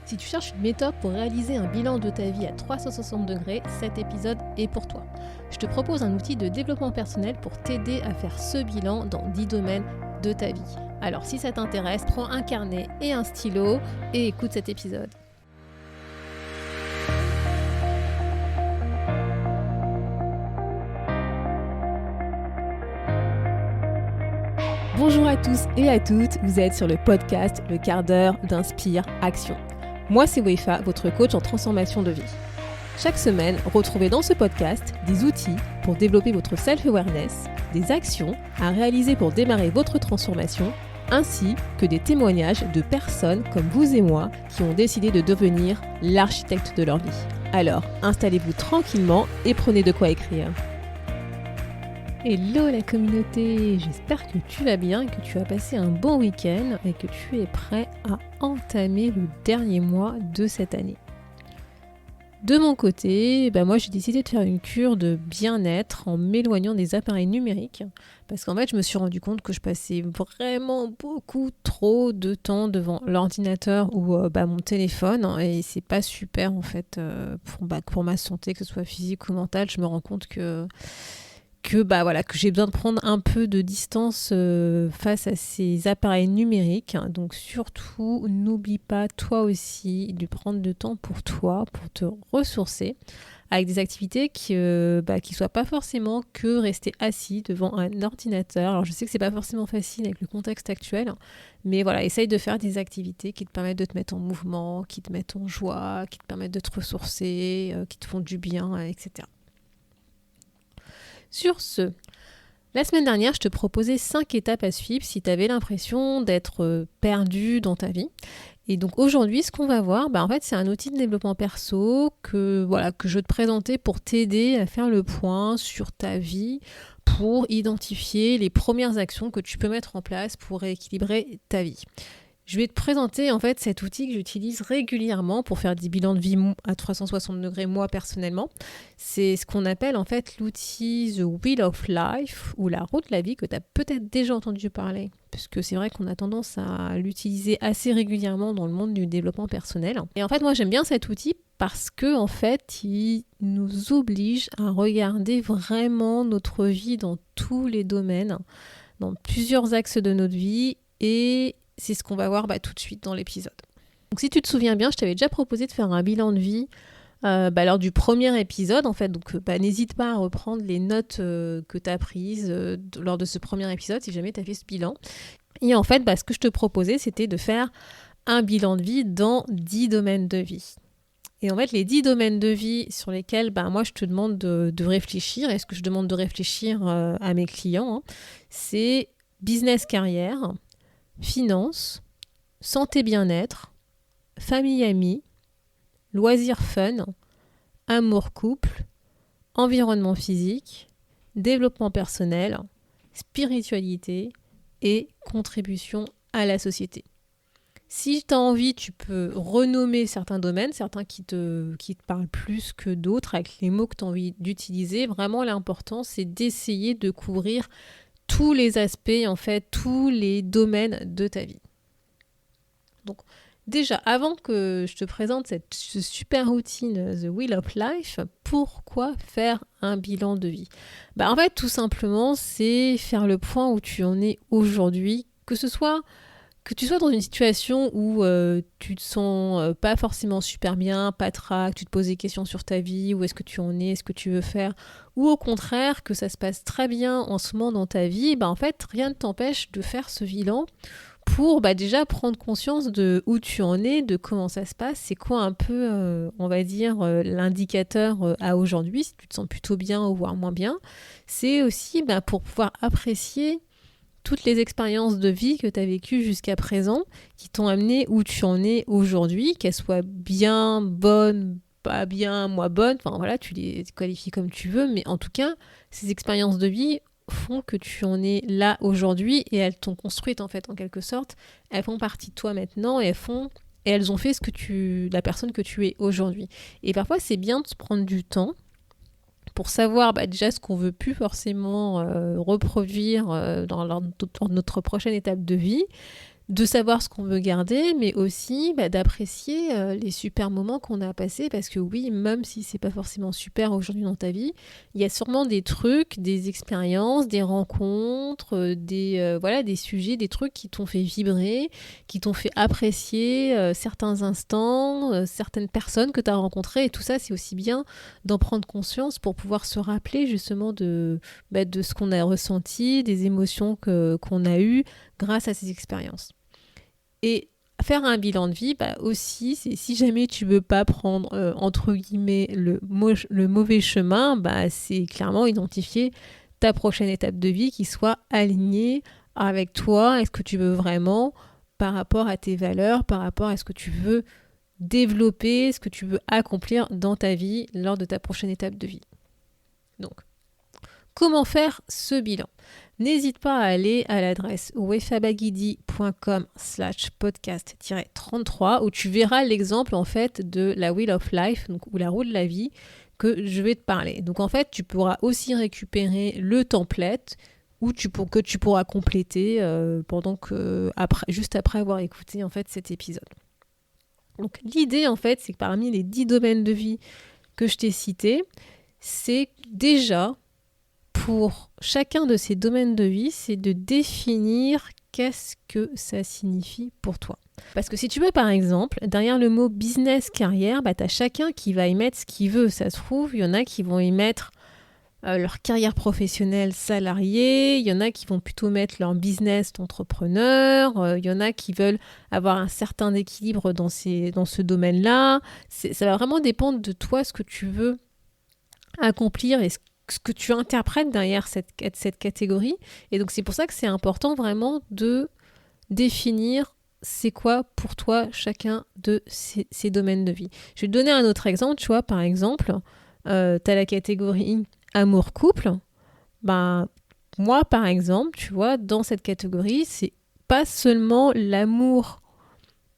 Si tu cherches une méthode pour réaliser un bilan de ta vie à 360 degrés, cet épisode est pour toi. Je te propose un outil de développement personnel pour t'aider à faire ce bilan dans 10 domaines de ta vie. Alors si ça t'intéresse, prends un carnet et un stylo et écoute cet épisode. Bonjour à tous et à toutes, vous êtes sur le podcast Le quart d'heure d'Inspire Action. Moi, c'est Wefa, votre coach en transformation de vie. Chaque semaine, retrouvez dans ce podcast des outils pour développer votre self-awareness, des actions à réaliser pour démarrer votre transformation, ainsi que des témoignages de personnes comme vous et moi qui ont décidé de devenir l'architecte de leur vie. Alors, installez-vous tranquillement et prenez de quoi écrire. Hello la communauté, j'espère que tu vas bien, que tu as passé un bon week-end et que tu es prêt à entamer le dernier mois de cette année. De mon côté, moi j'ai décidé de faire une cure de bien-être en m'éloignant des appareils numériques parce qu'en fait je me suis rendu compte que je passais vraiment beaucoup trop de temps devant l'ordinateur ou mon téléphone et c'est pas super en fait pour ma santé, que ce soit physique ou mentale. Je me rends compte que j'ai besoin de prendre un peu de distance face à ces appareils numériques. Donc surtout, n'oublie pas toi aussi de prendre du temps pour toi, pour te ressourcer avec des activités qui soient pas forcément que rester assis devant un ordinateur. Alors je sais que c'est pas forcément facile avec le contexte actuel, mais voilà, essaye de faire des activités qui te permettent de te mettre en mouvement, qui te mettent en joie, qui te permettent de te ressourcer, qui te font du bien, etc. Sur ce, la semaine dernière, je te proposais 5 étapes à suivre si tu avais l'impression d'être perdu dans ta vie. Et donc aujourd'hui, ce qu'on va voir, en fait, c'est un outil de développement perso que je vais te présenter pour t'aider à faire le point sur ta vie, pour identifier les premières actions que tu peux mettre en place pour rééquilibrer ta vie. Je vais te présenter en fait cet outil que j'utilise régulièrement pour faire des bilans de vie à 360 degrés moi personnellement. C'est ce qu'on appelle en fait l'outil The Wheel of Life ou la roue de la vie que tu as peut-être déjà entendu parler. Puisque c'est vrai qu'on a tendance à l'utiliser assez régulièrement dans le monde du développement personnel. Et en fait moi j'aime bien cet outil parce que en fait il nous oblige à regarder vraiment notre vie dans tous les domaines, dans plusieurs axes de notre vie et c'est ce qu'on va voir tout de suite dans l'épisode. Donc si tu te souviens bien, je t'avais déjà proposé de faire un bilan de vie lors du premier épisode. En fait, donc n'hésite pas à reprendre les notes que tu as prises lors de ce premier épisode si jamais tu as fait ce bilan. Et en fait, ce que je te proposais, c'était de faire un bilan de vie dans 10 domaines de vie. Et en fait, les 10 domaines de vie sur lesquels moi je te demande de réfléchir, et ce que je demande de réfléchir à mes clients, c'est business carrière, finances, santé bien-être, famille amis, loisirs fun, amour couple, environnement physique, développement personnel, spiritualité et contribution à la société. Si tu as envie, tu peux renommer certains domaines, certains qui te parlent plus que d'autres avec les mots que tu as envie d'utiliser. Vraiment, l'important, c'est d'essayer de couvrir tous les aspects, en fait, tous les domaines de ta vie. Donc, déjà, avant que je te présente ce super outil, The Wheel of Life, pourquoi faire un bilan de vie ? En fait, tout simplement, c'est faire le point où tu en es aujourd'hui, que tu sois dans une situation où tu te sens pas forcément super bien, patraque, tu te poses des questions sur ta vie, où est-ce que tu en es, ce que tu veux faire, ou au contraire que ça se passe très bien en ce moment dans ta vie, en fait rien ne t'empêche de faire ce bilan pour déjà prendre conscience de où tu en es, de comment ça se passe, c'est quoi un peu, l'indicateur à aujourd'hui, si tu te sens plutôt bien ou voire moins bien. C'est aussi pour pouvoir apprécier toutes les expériences de vie que tu as vécues jusqu'à présent, qui t'ont amené où tu en es aujourd'hui, qu'elles soient bien, bonnes, pas bien, moins bonnes, tu les qualifies comme tu veux, mais en tout cas, ces expériences de vie font que tu en es là aujourd'hui et elles t'ont construite en fait en quelque sorte, elles font partie de toi maintenant et elles ont fait la personne que tu es aujourd'hui. Et parfois c'est bien de se prendre du temps pour savoir déjà ce qu'on veut plus forcément reproduire dans notre prochaine étape de vie, de savoir ce qu'on veut garder, mais aussi d'apprécier les super moments qu'on a passés, parce que oui, même si c'est pas forcément super aujourd'hui dans ta vie, il y a sûrement des trucs, des expériences, des rencontres, des sujets, des trucs qui t'ont fait vibrer, qui t'ont fait apprécier certains instants, certaines personnes que tu as rencontrées, et tout ça, c'est aussi bien d'en prendre conscience pour pouvoir se rappeler justement de ce qu'on a ressenti, des émotions qu'on a eues grâce à ces expériences. Et faire un bilan de vie, aussi, c'est si jamais tu veux pas prendre, entre guillemets, le mauvais chemin, c'est clairement identifier ta prochaine étape de vie qui soit alignée avec toi, est-ce que tu veux vraiment, par rapport à tes valeurs, par rapport à ce que tu veux développer, ce que tu veux accomplir dans ta vie lors de ta prochaine étape de vie. Donc, comment faire ce bilan ? N'hésite pas à aller à l'adresse wefabagidi.com/podcast-33 où tu verras l'exemple en fait de la Wheel of Life, donc, ou la roue de la vie, que je vais te parler. Donc en fait, tu pourras aussi récupérer le template que tu pourras compléter juste après avoir écouté en fait cet épisode. Donc l'idée en fait, c'est que parmi les 10 domaines de vie que je t'ai cités, c'est déjà pour chacun de ces domaines de vie, c'est de définir qu'est-ce que ça signifie pour toi. Parce que si tu veux, par exemple, derrière le mot business carrière, tu as chacun qui va y mettre ce qu'il veut. Ça se trouve, il y en a qui vont y mettre leur carrière professionnelle salariée, il y en a qui vont plutôt mettre leur business d'entrepreneur, il y en a qui veulent avoir un certain équilibre dans ce domaine-là. Ça va vraiment dépendre de toi, ce que tu veux accomplir et ce que tu interprètes derrière cette catégorie. Et donc, c'est pour ça que c'est important vraiment de définir c'est quoi pour toi chacun de ces domaines de vie. Je vais te donner un autre exemple. Tu vois, par exemple, tu as la catégorie amour-couple. Moi, par exemple, tu vois, dans cette catégorie, c'est pas seulement l'amour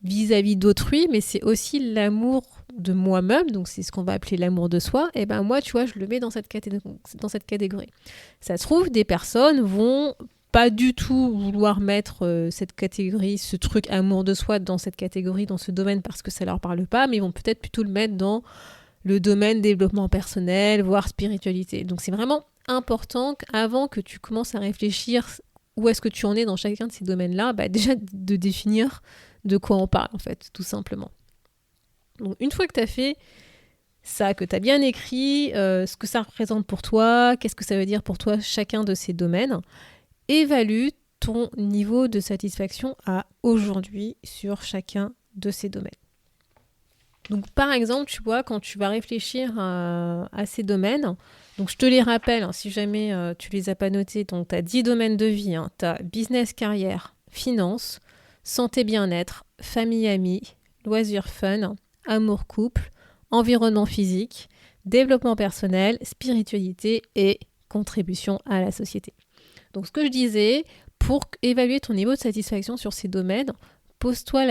vis-à-vis d'autrui, mais c'est aussi l'amour de moi-même, donc c'est ce qu'on va appeler l'amour de soi, et moi, tu vois, je le mets dans cette catégorie. Ça se trouve, des personnes vont pas du tout vouloir mettre cette catégorie, ce truc amour de soi dans cette catégorie, dans ce domaine, parce que ça leur parle pas, mais ils vont peut-être plutôt le mettre dans le domaine développement personnel, voire spiritualité. Donc c'est vraiment important qu'avant que tu commences à réfléchir où est-ce que tu en es dans chacun de ces domaines-là, déjà de définir de quoi on parle, en fait, tout simplement. Donc, une fois que tu as fait ça, que tu as bien écrit ce que ça représente pour toi, qu'est-ce que ça veut dire pour toi chacun de ces domaines, évalue ton niveau de satisfaction à aujourd'hui sur chacun de ces domaines. Donc, par exemple, tu vois, quand tu vas réfléchir à ces domaines, donc je te les rappelle, si jamais tu les as pas notés, donc tu as 10 domaines de vie, tu as business, carrière, finance, santé, bien-être, famille, amis, loisirs, fun, amour, couple, environnement physique, développement personnel, spiritualité et contribution à la société. Donc ce que je disais, pour évaluer ton niveau de satisfaction sur ces domaines, pose-toi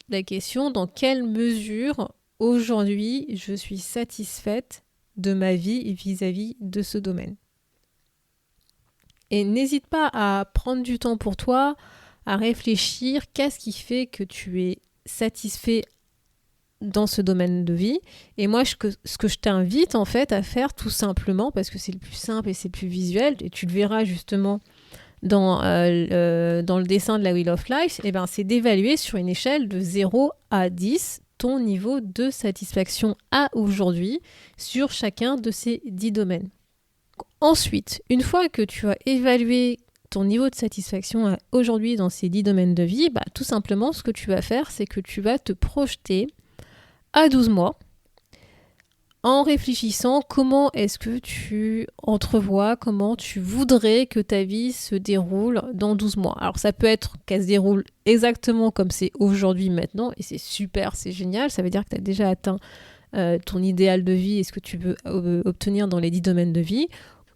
la question dans quelle mesure aujourd'hui je suis satisfaite de ma vie vis-à-vis de ce domaine. Et n'hésite pas à prendre du temps pour toi, à réfléchir qu'est-ce qui fait que tu es satisfait dans ce domaine de vie. Et moi, ce que je t'invite en fait à faire tout simplement, parce que c'est le plus simple et c'est le plus visuel, et tu le verras justement dans le dessin de la Wheel of Life, c'est d'évaluer sur une échelle de 0 à 10 ton niveau de satisfaction à aujourd'hui sur chacun de ces 10 domaines. Ensuite, une fois que tu as évalué ton niveau de satisfaction aujourd'hui dans ces 10 domaines de vie, tout simplement, ce que tu vas faire, c'est que tu vas te projeter à 12 mois en réfléchissant comment est-ce que tu entrevois, comment tu voudrais que ta vie se déroule dans 12 mois. Alors ça peut être qu'elle se déroule exactement comme c'est aujourd'hui maintenant, et c'est super, c'est génial, ça veut dire que tu as déjà atteint ton idéal de vie et ce que tu veux obtenir dans les 10 domaines de vie.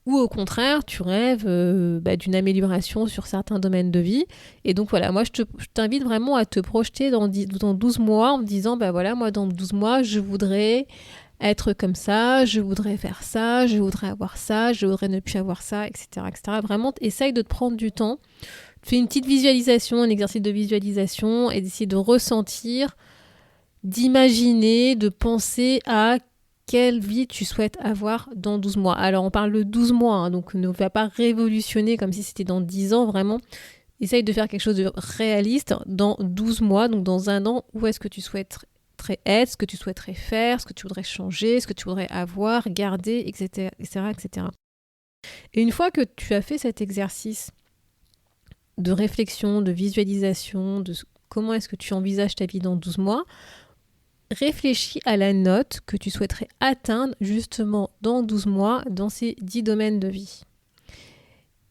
Ou au contraire, tu rêves d'une amélioration sur certains domaines de vie. Et donc voilà, moi je t'invite vraiment à te projeter dans 12 mois en me disant, moi dans 12 mois, je voudrais être comme ça, je voudrais faire ça, je voudrais avoir ça, je voudrais ne plus avoir ça, etc. etc. Vraiment, essaye de te prendre du temps fais une petite visualisation, un exercice de visualisation et d'essayer de ressentir, d'imaginer, de penser à quelle vie tu souhaites avoir dans 12 mois. Alors, on parle de 12 mois, hein, donc ne va pas révolutionner comme si c'était dans 10 ans, vraiment. Essaye de faire quelque chose de réaliste dans 12 mois, donc dans un an, où est-ce que tu souhaiterais être, ce que tu souhaiterais faire, ce que tu voudrais changer, ce que tu voudrais avoir, garder, etc., etc., etc. Et une fois que tu as fait cet exercice de réflexion, de visualisation, de comment est-ce que tu envisages ta vie dans 12 mois, réfléchis à la note que tu souhaiterais atteindre justement dans 12 mois dans ces 10 domaines de vie.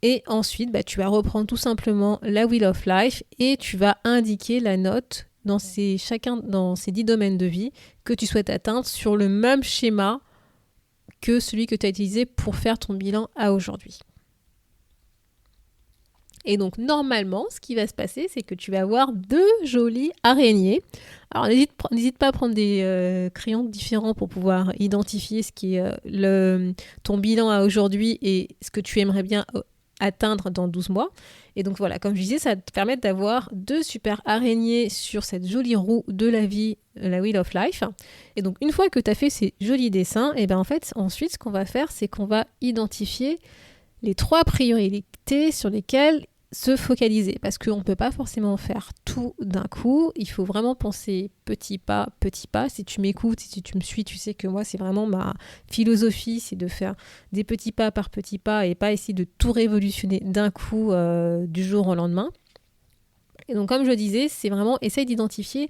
Et ensuite, tu vas reprendre tout simplement la Wheel of Life et tu vas indiquer la note dans ces 10 domaines de vie que tu souhaites atteindre sur le même schéma que celui que tu as utilisé pour faire ton bilan à aujourd'hui. Et donc, normalement, ce qui va se passer, c'est que tu vas avoir 2 jolies araignées. Alors, n'hésite pas à prendre des crayons différents pour pouvoir identifier ce qui est ton bilan à aujourd'hui et ce que tu aimerais bien atteindre dans 12 mois. Et donc, voilà, comme je disais, ça va te permettre d'avoir 2 super araignées sur cette jolie roue de la vie, la Wheel of Life. Et donc, une fois que tu as fait ces jolis dessins, et en fait, ensuite, ce qu'on va faire, c'est qu'on va identifier les 3 priorités sur lesquelles se focaliser, parce qu'on ne peut pas forcément faire tout d'un coup. Il faut vraiment penser petit pas, petit pas. Si tu m'écoutes, si tu me suis, tu sais que moi, c'est vraiment ma philosophie, c'est de faire des petits pas par petits pas et pas essayer de tout révolutionner d'un coup du jour au lendemain. Et donc, comme je disais, c'est vraiment essaye d'identifier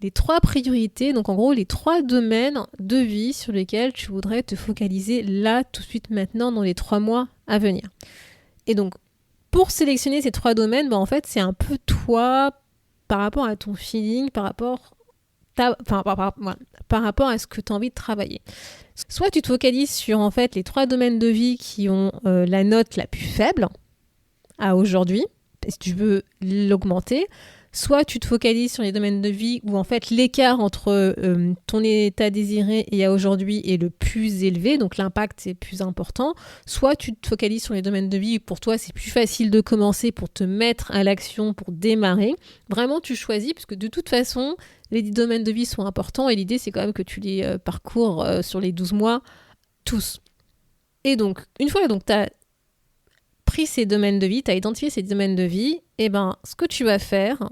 les 3 priorités, donc en gros les 3 domaines de vie sur lesquels tu voudrais te focaliser là, tout de suite, maintenant, dans les 3 mois à venir. Et donc, pour sélectionner ces 3 domaines, en fait, c'est un peu toi, par rapport à ton feeling, par rapport à ce que tu as envie de travailler. Soit tu te focalises sur en fait les 3 domaines de vie qui ont la note la plus faible à aujourd'hui, si tu veux l'augmenter. Soit tu te focalises sur les domaines de vie où en fait l'écart entre ton état désiré et à aujourd'hui est le plus élevé, donc l'impact est plus important. Soit tu te focalises sur les domaines de vie où pour toi c'est plus facile de commencer pour te mettre à l'action, pour démarrer. Vraiment tu choisis parce que de toute façon les 10 domaines de vie sont importants et l'idée c'est quand même que tu les parcours sur les 12 mois tous. Et donc une fois que tu as pris ces domaines de vie, tu as identifié ces domaines de vie, et ce que tu vas faire,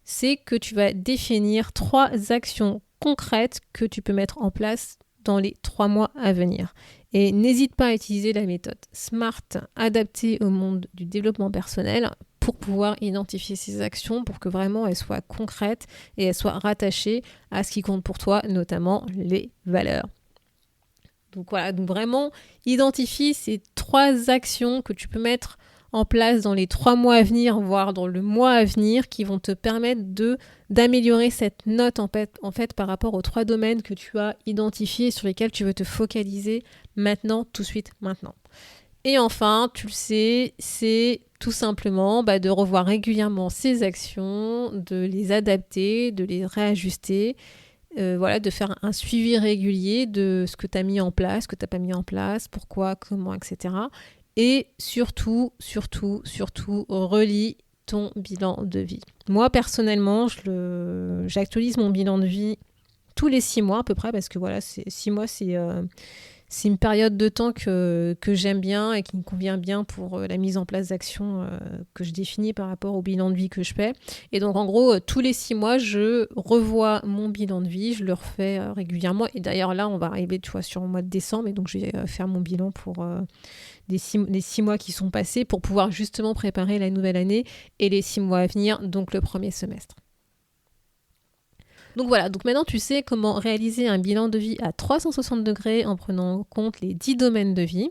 c'est que tu vas définir 3 actions concrètes que tu peux mettre en place dans les 3 mois à venir. Et n'hésite pas à utiliser la méthode SMART adaptée au monde du développement personnel pour pouvoir identifier ces actions pour que vraiment elles soient concrètes et elles soient rattachées à ce qui compte pour toi, notamment les valeurs. Donc voilà, donc vraiment identifie ces 3 actions que tu peux mettre en place dans les 3 mois à venir, voire dans le mois à venir, qui vont te permettre d'améliorer cette note en fait par rapport aux 3 domaines que tu as identifiés sur lesquels tu veux te focaliser maintenant, tout de suite, maintenant. Et enfin, tu le sais, c'est tout simplement de revoir régulièrement ces actions, de les adapter, de les réajuster, de faire un suivi régulier de ce que tu as mis en place, ce que tu n'as pas mis en place, pourquoi, comment, etc. Et surtout, relis ton bilan de vie. Moi, personnellement, j'actualise mon bilan de vie tous les 6 mois à peu près, parce que 6 mois, c'est une période de temps que j'aime bien et qui me convient bien pour la mise en place d'actions que je définis par rapport au bilan de vie que je fais. Et donc, en gros, tous les 6 mois, je revois mon bilan de vie, je le refais régulièrement. Et d'ailleurs, là, on va arriver, sur le mois de décembre, et donc je vais faire mon bilan pour les 6 mois qui sont passés pour pouvoir justement préparer la nouvelle année et les 6 mois à venir, donc le premier semestre. Donc voilà, donc maintenant tu sais comment réaliser un bilan de vie à 360 degrés en prenant en compte les 10 domaines de vie.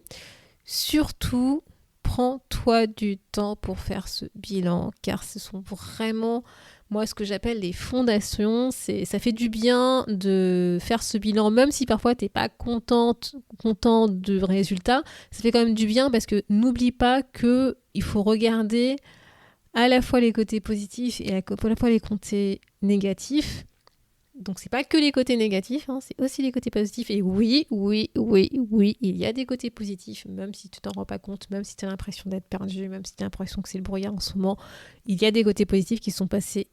Surtout, prends-toi du temps pour faire ce bilan, car ce sont vraiment, moi, ce que j'appelle les fondations. Ça fait du bien de faire ce bilan, même si parfois tu n'es pas content du résultat. Ça fait quand même du bien parce que n'oublie pas qu'il faut regarder à la fois les côtés positifs et à la fois les côtés négatifs. Donc c'est pas que les côtés négatifs, c'est aussi les côtés positifs. Et oui, il y a des côtés positifs, même si tu t'en rends pas compte, même si tu as l'impression d'être perdu, même si tu as l'impression que c'est le brouillard en ce moment, il y a des côtés positifs qui sont passés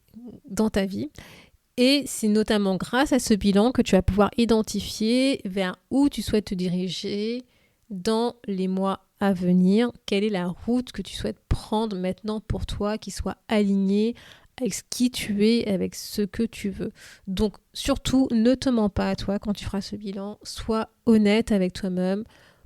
dans ta vie. Et c'est notamment grâce à ce bilan que tu vas pouvoir identifier vers où tu souhaites te diriger dans les mois à venir. Quelle est la route que tu souhaites prendre maintenant pour toi qui soit alignée avec qui tu es, avec ce que tu veux. Donc surtout, ne te mens pas à toi quand tu feras ce bilan. Sois honnête avec toi-même.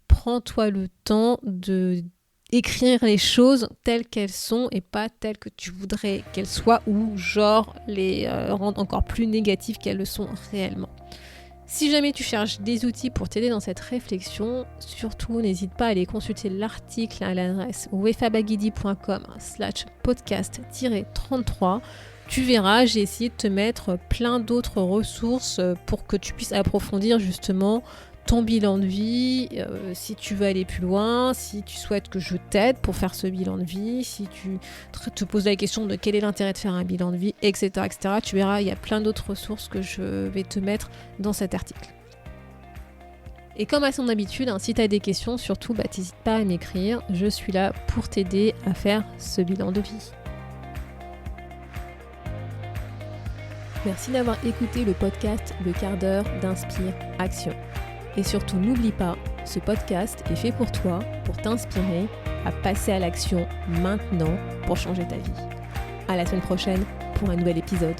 Prends-toi le temps de écrire les choses telles qu'elles sont et pas telles que tu voudrais qu'elles soient ou genre les rendre encore plus négatives qu'elles le sont réellement. Si jamais tu cherches des outils pour t'aider dans cette réflexion, surtout n'hésite pas à aller consulter l'article à l'adresse wefabagidi.com/podcast-33. Tu verras, j'ai essayé de te mettre plein d'autres ressources pour que tu puisses approfondir justement ton bilan de vie, si tu veux aller plus loin, si tu souhaites que je t'aide pour faire ce bilan de vie, si tu te poses la question de quel est l'intérêt de faire un bilan de vie, etc. Tu verras, il y a plein d'autres ressources que je vais te mettre dans cet article. Et comme à son habitude, si tu as des questions, surtout, n'hésite pas à m'écrire. Je suis là pour t'aider à faire ce bilan de vie. Merci d'avoir écouté le podcast Le quart d'heure d'Inspire Action. Et surtout, n'oublie pas, ce podcast est fait pour toi, pour t'inspirer à passer à l'action maintenant pour changer ta vie. À la semaine prochaine pour un nouvel épisode.